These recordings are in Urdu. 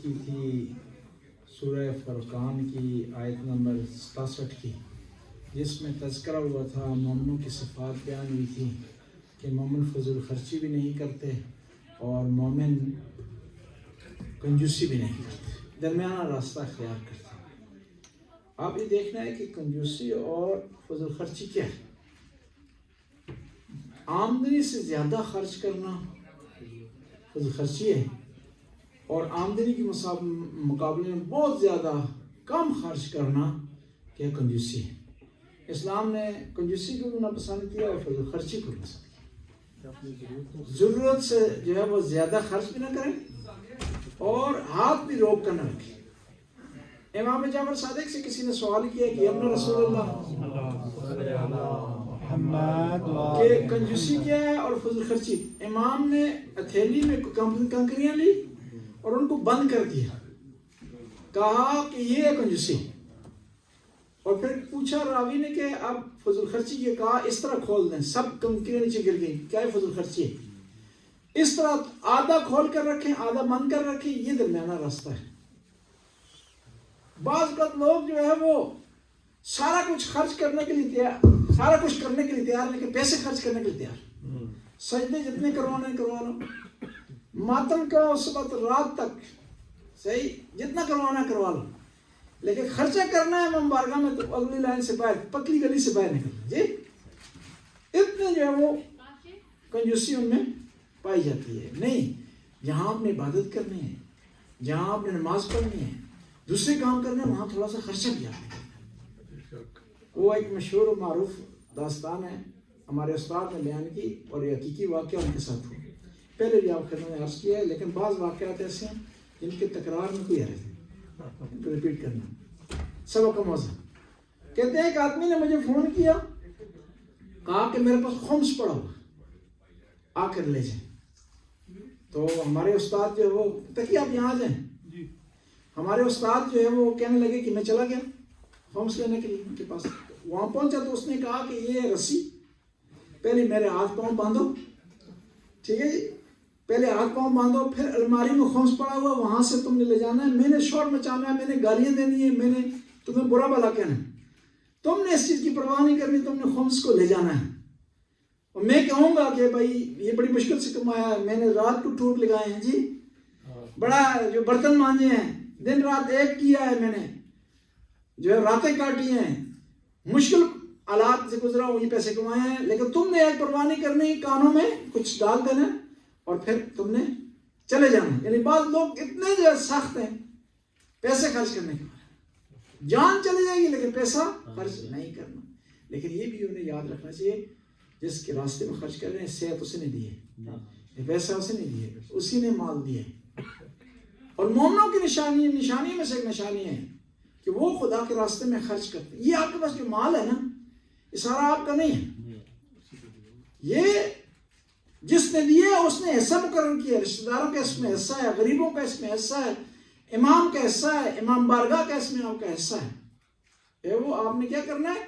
کی تھی سورہ فرقان کی آیت نمبر 67 کی، جس میں تذکرہ ہوا تھا، مومنوں کی صفات بیان ہوئی تھی کہ مومن فضول خرچی بھی نہیں کرتے اور مومن کنجوسی بھی نہیں کرتے، درمیانہ راستہ اختیار کرتے۔ آپ یہ دیکھنا ہے کہ کنجوسی اور فضول خرچی کیا ہے۔ آمدنی سے زیادہ خرچ کرنا فضول خرچی ہے، اور آمدنی کے مقابلے میں بہت زیادہ کم خرچ کرنا کیا کنجوسی ہے۔ اسلام نے کنجوسی کو بھی ناپسند کیا اور فضول خرچی کو بھی پسند کیا۔ ضرورت سے جو ہے وہ زیادہ خرچ بھی نہ کریں اور ہاتھ بھی روک کر نہ رکھیں۔ امام جعفر صادق سے کسی نے سوال کیا کہ ابن رسول اللہ کہ کنجوسی کیا ہے اور فضول خرچی؟ امام نے ہتھیلی میں کنکریاں لی اور ان کو بند کر دیا، کہا کہ یہ ہے کنجوسی، اور پھر پوچھا راوی نے کہ اب فضول خرچی کی، کہا اس طرح کھول دیں، سب کنکریاں نیچے گر گئی، کیا ہے فضول خرچی ہے؟ اس طرح آدھا کھول کر رکھیں آدھا بند کر رکھیں، یہ درمیانہ راستہ ہے۔ بعض اوقات لوگ جو ہے وہ سارا کچھ خرچ کرنے کے لیے تیار، سارا کچھ کرنے کے لیے تیار، لیکن پیسے خرچ کرنے کے لیے تیار، سجدے جتنے کروانے کروا لو، ماتم کا اس وقت رات تک صحیح جتنا کروانا کروا لو، لیکن خرچہ کرنا ہے امام بارگاہ میں تو اگلی لائن سے باہر، پکڑی گلی سے باہر نکلنا جی، اتنے جو ہے وہ کنجوسی ان میں پائی جاتی ہے۔ نہیں، جہاں آپ نے عبادت کرنی ہے، جہاں آپ نے نماز پڑھنی ہے، دوسرے کام کرنے ہیں، وہاں تھوڑا سا خرچہ بھی آپ نے۔ وہ ایک مشہور و معروف داستان ہے، ہمارے استاد نے بیان کی اور یہ حقیقی واقعہ ان کے ساتھ ہوا۔ پہلے بھی آپ خدمت میں عرض کیا ہے، لیکن بعض واقعات ایسے ہیں جن کے تکرار میں کوئی حرج نہیں، ان کو ریپیٹ کرنا سبق کا موضوع۔ کہتے ہیں ایک آدمی نے مجھے فون کیا، کہا کہ میرے پاس خمس پڑا ہوا، آ کر لے جائیں۔ تو ہمارے استاد جو ہے وہ تاکہ آپ یہاں آ جائیں، ہمارے استاد جو ہے وہ کہنے لگے کہ میں چلا گیا خمس لینے کے لیے ان کے پاس۔ وہاں پہنچا تو اس نے کہا کہ یہ رسی پہلے میرے ہاتھ پاؤں باندھو، ٹھیک ہے جی، پہلے ہاتھ پاؤں باندھو، پھر الماری میں خمس پڑا ہوا وہاں سے تم نے لے جانا ہے، میں نے شور مچانا ہے، میں نے گالیاں دینی ہے، میں نے تمہیں برا بھلا کہنا ہے، تم نے اس چیز کی پرواہ نہیں کرنی، تم نے خمس کو لے جانا ہے۔ اور میں کہوں گا کہ بھائی یہ بڑی مشکل سے کمایا ہے، میں نے رات کو ٹوٹ لگائے ہیں جی، بڑا جو برتن مانجے ہیں، دن رات ایک کیا ہے، میں نے جو ہے راتیں کاٹی ہیں، مشکل حالات سے گزرا ہوں، یہ پیسے کمائے ہیں، لیکن تم نے ایک پرواہ نہیں کرنی، کانوں میں کچھ ڈال دینا اور پھر تم نے چلے جانا۔ یعنی بعض لوگ اتنے جو ہے سخت ہیں پیسے خرچ کرنے کے بارے، جان چلی جائے گی لیکن پیسہ خرچ نہیں کرنا۔ لیکن یہ بھی انہیں یاد رکھنا چاہیے، جس کے راستے میں خرچ کر رہے ہیں صحت اسے نے دی ہے، یہ پیسہ اسے نہیں دیے، اسی نے مال دیا ہے۔ اور مومنوں کی نشانی میں سے ایک نشانی ہے کہ وہ خدا کے راستے میں خرچ کرتے ہیں۔ یہ آپ کے پاس جو مال ہے نا، یہ سارا آپ کا نہیں ہے، یہ جس نے دیے اس نے حصہ مقرر کیا، رشتہ داروں کا اس میں حصہ ہے، غریبوں کا اس میں حصہ ہے، امام کا حصہ ہے، امام بارگاہ کا اس میں آپ کا حصہ ہے۔ وہ آپ نے کیا کرنا ہے،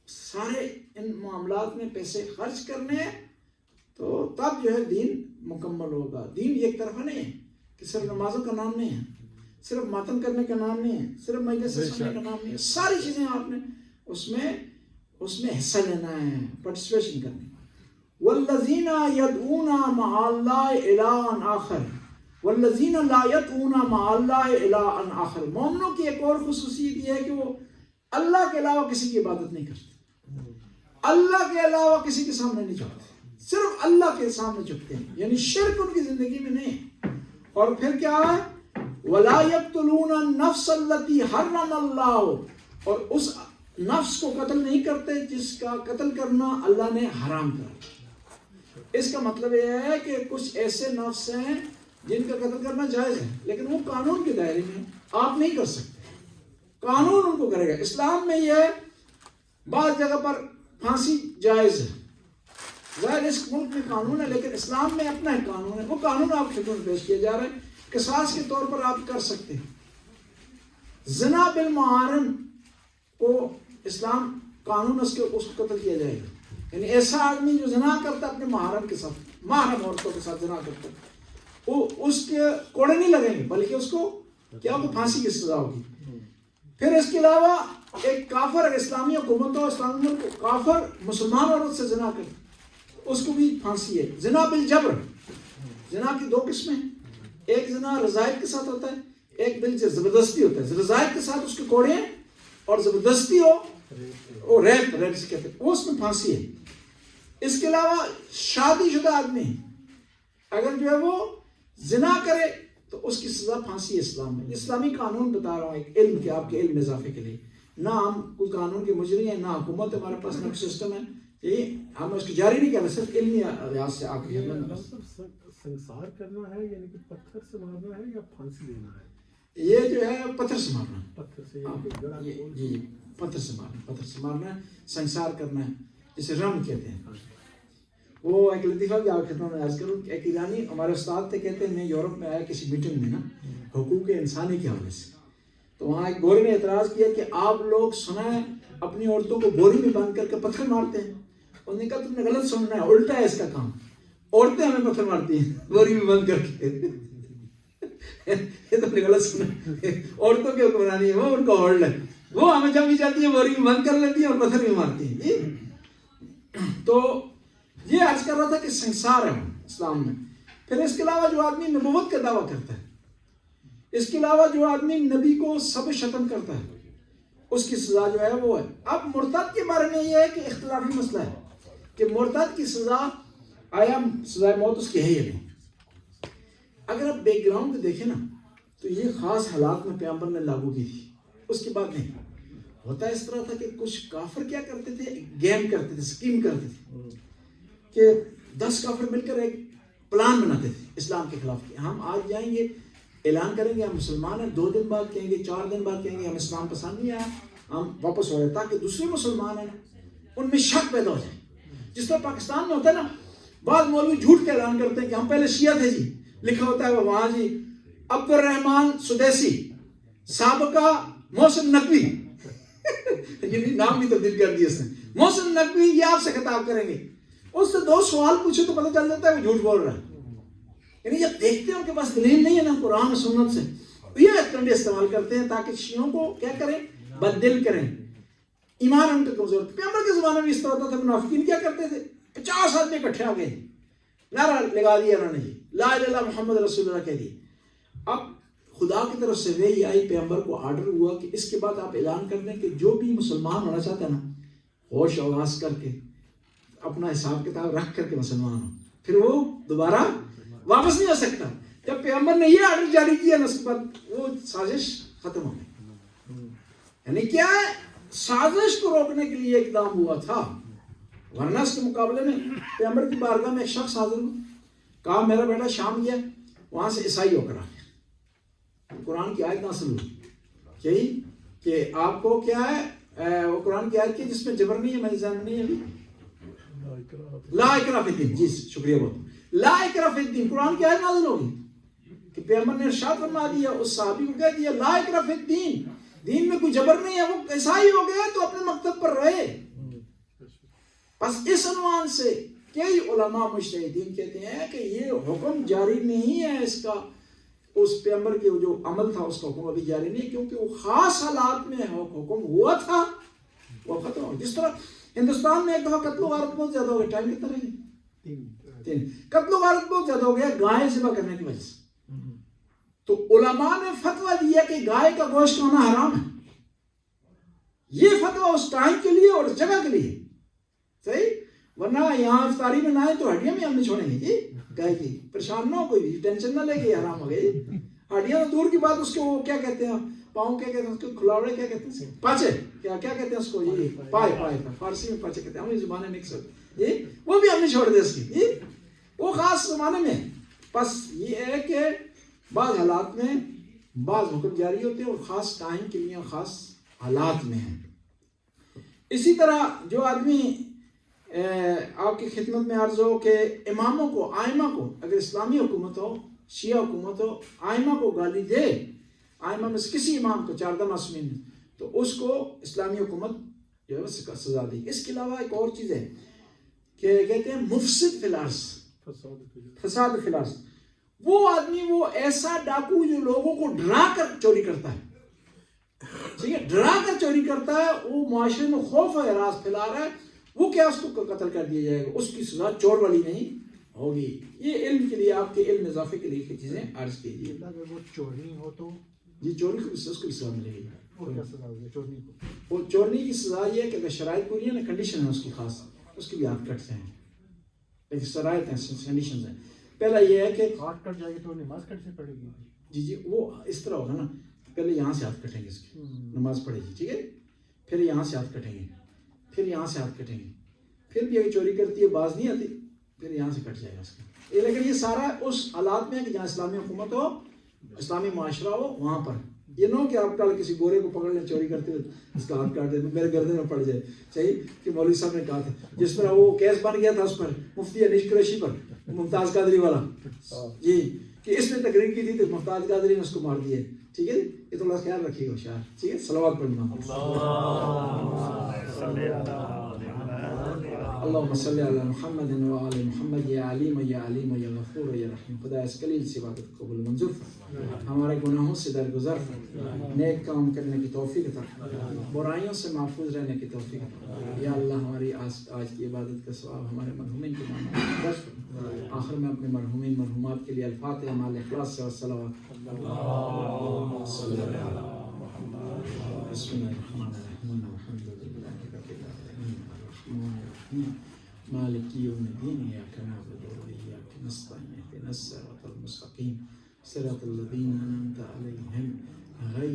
سارے ان معاملات میں پیسے خرچ کرنے ہیں، تو تب جو ہے دین مکمل ہوگا۔ دین ایک طرفہ نہیں ہے کہ صرف نمازوں کا نام نہیں ہے، صرف ماتم کرنے کا نام نہیں ہے، صرف مجلس سننے کا نام نہیں ہے، ساری چیزیں آپ نے اس میں حصہ لینا ہے، پارٹیسپیشن کرنی ہے۔ والذین یدعون مع اللہ الہا آخر، والذین لا یدعون مع اللہ الہا آخر۔ مومنوں کی ایک اور خصوصیت یہ ہے کہ وہ اللہ کے علاوہ کسی کی عبادت نہیں کرتے، اللہ کے علاوہ کسی کے سامنے نہیں جھکتے، صرف اللہ کے سامنے جھکتے ہیں، یعنی شرک ان کی زندگی میں نہیں ہے۔ اور پھر کیا ہے، وَلَا يَقْتُلُونَ النَّفْسَ الَّتِي حَرَّمَ اللَّهُ، اور اس نفس کو قتل نہیں کرتے جس کا قتل کرنا اللہ نے حرام کیا۔ اس کا مطلب یہ ہے کہ کچھ ایسے نفس ہیں جن کا قتل کرنا جائز ہے، لیکن وہ قانون کے دائرے میں آپ نہیں کر سکتے، قانون ان کو کرے گا۔ اسلام میں یہ ہے، بعض جگہ پر پھانسی جائز ہے، ظاہر اس ملک میں قانون ہے، لیکن اسلام میں اپنا ایک قانون ہے، وہ قانون آپ کی خدمت میں پیش کیا جا رہا ہے۔ قصاص کے طور پر آپ کر سکتے ہیں، زنا بالمحارم کو اسلام قانون اس کو قتل کیا جائے گا، یعنی ایسا آدمی جو زنا کرتا اپنے محرم کے ساتھ، محرم عورتوں کے ساتھ زنا کرتا، وہ اس کے کوڑے نہیں لگیں گے بلکہ اس کو کیا ہوگا؟ پھانسی کی سزا ہوگی. پھر اس کے علاوہ ایک کافر اگر اسلامی حکومت ہو، اسلامی ملک کو، کافر مسلمان عورت سے زنا کرے اس کو بھی پھانسی ہے. زنا بالجبر، زنا کی دو قسمیں، ایک زنا رضائیت کے ساتھ ہوتا ہے، ایک زبردستی ہوتا ہے. رضائیت کے ساتھ اس کے کوڑے ہیں اور زبردستی ہو وہ ریپ سے کہتے ہیں، وہ اس میں پھانسی ہے. اس کے علاوہ شادی شدہ آدمی اگر جو ہے وہ زنا کرے تو اس کی سزا پھانسی ہے اسلام میں. اسلامی قانون بتا رہا ہوں ایک علم کے، آپ کے علم اضافے کے لیے. نہ ہم کوئی قانون کے مجری ہیں، نہ حکومت ہمارے پاس، نہ کوئی سسٹم ہے، یہ ہم اس کو جاری نہیں کر رہے، صرف علمی لحاظ سے آپ کے سنسار کرنا ہے، یعنی کہ پتھر سے مارنا ہے یا پھانسی دینا ہے؟ یہ جو ہے پتھر سے مارنا ہے. پتھر سے جی پتھر سے مارنا، پتھر سے مارنا ہے، سنسار کرنا ہے، جسے رم کہتے ہیں. وہ ایک لطیفہ بھی آپ خدمت میں عرض کروں، ایک ایرانی ہمارے استاد تھے، کہتے ہیں میں یورپ میں آیا کسی میٹنگ میں نا حقوق انسانی کے حوالے سے، تو وہاں ایک گورے نے اعتراض کیا کہ آپ لوگ سنا ہے اپنی عورتوں کو بوری میں بند کر کے پتھر مارتے ہیں. انہوں نے کہا تم نے غلط سننا ہے، الٹا ہے اس کا کام، عورتیں ہمیں پتھر مارتی ہیں بوری میں بند کر کے. یہ تم نے غلط سنا، عورتوں کی حکمرانی ہے، وہ ان کا ہولڈ ہے، وہ ہمیں جب بھی جاتی ہے بوری میں بند کر لیتی ہے اور پتھر بھی مارتی ہیں. جی تو یہ عرض کر رہا تھا کہ سنسار ہے اسلام میں. پھر اس کے علاوہ جو آدمی نبوت کا دعویٰ کرتا ہے، اس کے علاوہ جو آدمی نبی کو سب شتم کرتا ہے، اس کی سزا جو ہے وہ ہے. اب مرتد کے بارے میں یہ ہے کہ اختلافی مسئلہ ہے کہ مرتد کی سزا آیا سزائے موت اس کی ہے یا نہیں. اگر آپ بیک گراؤنڈ دیکھیں نا تو یہ خاص حالات میں پیغمبر نے لاگو کی تھی، اس کے بعد نہیں. ہوتا اس طرح تھا کہ کچھ کافر کیا کرتے تھے، گیم کرتے تھے، سکیم کرتے تھے کہ 10 کافر مل کر ایک پلان بناتے تھے اسلام کے خلاف کہ ہم آج جائیں گے، اعلان کریں گے ہم مسلمان ہیں، 2 دن بعد کہیں گے، 4 دن بعد کہیں گے ہم اسلام پسند نہیں آیا، ہم واپس ہو رہے، تاکہ دوسرے مسلمان ہیں ان میں شک پیدا ہو جائے. جس طرح پاکستان میں ہوتا ہے نا، بعض مولوی جھوٹ کا اعلان کرتے ہیں کہ ہم پہلے شیعہ تھے جی، لکھا ہوتا ہے وہاں جی عبد الرحمان سدیسی سابقہ محسن نقوی یہ نام بھی تبدیل کر دیا اس نے، محسن نقوی یہ آپ سے خطاب کریں گے. اس سے 2 سوال پوچھے تو پتہ چل جاتا ہے وہ جھوٹ بول رہا ہے. یعنی جب دیکھتے ہیں ان کے پاس دلیل نہیں ہے نا قرآن و سنت سے، یہ کنڈے استعمال کرتے ہیں تاکہ شیعوں کو کیا کریں، بددل کریں، ایمان ان کا کمزور. پیغمبر کے زمانے میں اس طرح ہوتا تھا. منافقین کیا کرتے تھے، 50 آدمی اکٹھے آ گئے، نعرہ لگا دیا انہوں نے جی لا الہ الا اللہ محمد رسول اللہ کہہ دی. اب خدا کی طرف سے وحی آئی، پیغمبر کو آرڈر ہوا کہ اس کے بعد آپ اعلان کر دیں کہ جو بھی مسلمان ہونا چاہتا ہے نا، ہوش آواز کر کے اپنا حساب کتاب رکھ کر کے مسلمان ہو، پھر وہ دوبارہ واپس نہیں ہو سکتا. جب پیغمبر نے یہ آرڈر جاری کیا نا، اس کے بعد وہ سازش ختم ہو گئی. یعنی کیا ہے، سازش کو روکنے کے لیے اقدام ہوا تھا، ورنہ اس کے مقابلے میں پیغمبر کی بارگاہ میں ایک شخص حاضر ہوا، کہا میرا بیٹا شام گیا، وہاں سے عیسائی ہو کر آ گیا. قرآن کی آیت نازل ہوئی یہی کہ آپ کو کیا ہے، وہ قرآن کی آیت کی جس میں جبر نہیں ہے، میرے ذہن میں نہیں ہے ابھی، لا اکراہ فی الدین. جی شکریہ بہت. لا اکراہ فی الدین قرآن کی آیت نازل ہوگی کہ پیغمبر نے ارشاد فرما دیا، اس صحابی کو کہہ دیا لا اکراہ فی الدین، دین میں کوئی جبر نہیں ہے، وہ عیسائی ہو گیا تو اپنے مکتب پر رہے. بس اس عنوان سے کئی علماء مجتہدین کہتے ہیں کہ یہ حکم جاری نہیں ہے، اس کا اس پیغمبر کے جو عمل تھا اس کا حکم ابھی جاری نہیں، کیونکہ وہ خاص حالات میں حکم ہوا تھا، وہ ختم ہو. جس طرح ہندوستان میں ایک دفعہ قتل و غارت بہت زیادہ ہو گیا، ٹائم کتنا رہے، 3 قتل و غارت بہت زیادہ ہو گیا گائے ذبح کرنے کی وجہ سے. تو علماء نے فتویٰ دیا کہ گائے کا گوشت کھانا حرام ہے. یہ فتویٰ اس ٹائم کے لیے اور اس جگہ کے لیے صحیح، ورنہ یہاں افطاری میں نہ آئے تو ہڈیاں بھی ہم نہیں چھوڑیں گے جی گائے کی. پریشان نہ ہو کوئی بھی، ٹینشن نہ لے کے حرام ہو گئی. ہڈیاں تو دور کی بات، اس کو وہ کیا کہتے ہیں، پاؤں کیا کہتے ہیں اس کو، کھلاوڑے کیا کہتے ہیں، پاچے کیا کہتے ہیں اس کو، یہ پائے فارسی میں پاچے کہتے ہیں، ہمیں زبانیں مکس ہوتی ہیں، وہ بھی ہم نے چھوڑ دیا اس کی، وہ خاص زمانے میں. بس یہ ہے کہ بعض حالات میں بعض حکم جاری ہوتے ہیں اور خاص ٹائم کے لیے اور خاص حالات میں ہیں. اسی طرح جو آدمی آپ کی خدمت میں عرض ہو کہ اماموں کو، آئمہ کو، اگر اسلامی حکومت ہو، شیعہ حکومت ہو، آئمہ کو گالی دے، آئمہ میں سے کسی امام کو 14 معصومین میں، تو اس کو اسلامی حکومت جو ہے سزا دی. اس کے علاوہ ایک اور چیز ہے کہ کہتے ہیں مفسد فی الارض، فساد فی الارض. وہ آدمی وہ ایسا ڈاکو جو لوگوں کو ڈرا کر چوری کرتا ہے، ٹھیک ہے، ڈرا کر چوری کرتا ہے، وہ معاشرے میں خوف و ہراس پھیلا رہا ہے، وہ کیا اس کو قتل کر دیا جائے گا، اس کی سزا چور والی نہیں ہوگی۔ یہ علم کے لیے، آپ کے علم اضافے کے لیے چیزیں عرض کیجیے۔ اگر وہ چورنی ہو تو جی چوری کو اس کو بھی سزا ملے گی۔ وہ کیا سزا ہوگی چورنی کو؟ وہ چورنی کی سزا یہ ہے کہ اگر شرائط پوری ہے نا، کنڈیشن ہے اس کی خاص، اس کی بھی ہاتھ کٹتے ہیں، لیکن شرائط ہیں، کنڈیشنز ہیں۔ پہلا یہ ہے کہ ہاتھ کٹ جائے گی تو نماز کیسے پڑے گی؟ جی وہ اس طرح ہوگا نا، پہلے یہاں سے ہاتھ کٹیں گے اس کی، نماز پڑھے گی، ٹھیک ہے، پھر یہاں سے ہاتھ کٹیں گے، پھر یہاں سے ہاتھ کٹیں گے، پھر بھی اگر چوری کرتی ہے باز نہیں آتی، پھر یہاں سے کٹ جائے گا اس کا۔ لیکن یہ سارا اس حالات میں ہے کہ جہاں اسلامی حکومت ہو، اسلامی معاشرہ ہو، وہاں پر یہ نہ ہو کہ آپ کل کسی گورے کو پکڑ لیں چوری کرتے ہوئے اس کا ہاتھ کاٹ دیں، میرے گردن میں پڑ جائے۔ صحیح کہ مولوی صاحب نے کہا تھا، جس طرح وہ کیس بن گیا تھا اس پر، مفتی انیس قریشی پر، ممتاز قادری والا، جی، کہ اس نے تقریر کی تھی تو ممتاز قادری نے اس کو مار دیا، ٹھیک ہے، یہ تھوڑا خیال رکھیے گا شاعر، ٹھیک ہے، صلوات پڑھنا۔ اللهم صل على محمد وعلى محمد، یا علیم یا علیم یا غفور یا رحیم۔ خدا اس قلیل سی عبادت کو قبول منظور فرما، ہمارے گناہوں سے درگزر فرما، نیک کام کرنے کی توفیق عطا فرما، برائیوں سے محفوظ رہنے کی توفیق عطا فرما۔ یا اللہ ہماری آج کی عبادت کا ثواب ہمارے مرحومین کے نام میں درج فرما۔ آخر میں اپنے مرحومین مرحومات کے لیے الفاتحہ مال اخلاص سے والصلوات۔ اللهم صل على محمد، بسم اللہ الرحمن الرحیم، الحمد للہ رب العالمین، الرحمن الرحیم، مالک یوم الدین، ایاک نعبد و ایاک نستعین، اهدنا الصراط المستقیم، صراط الذین انعمت علیہم غیر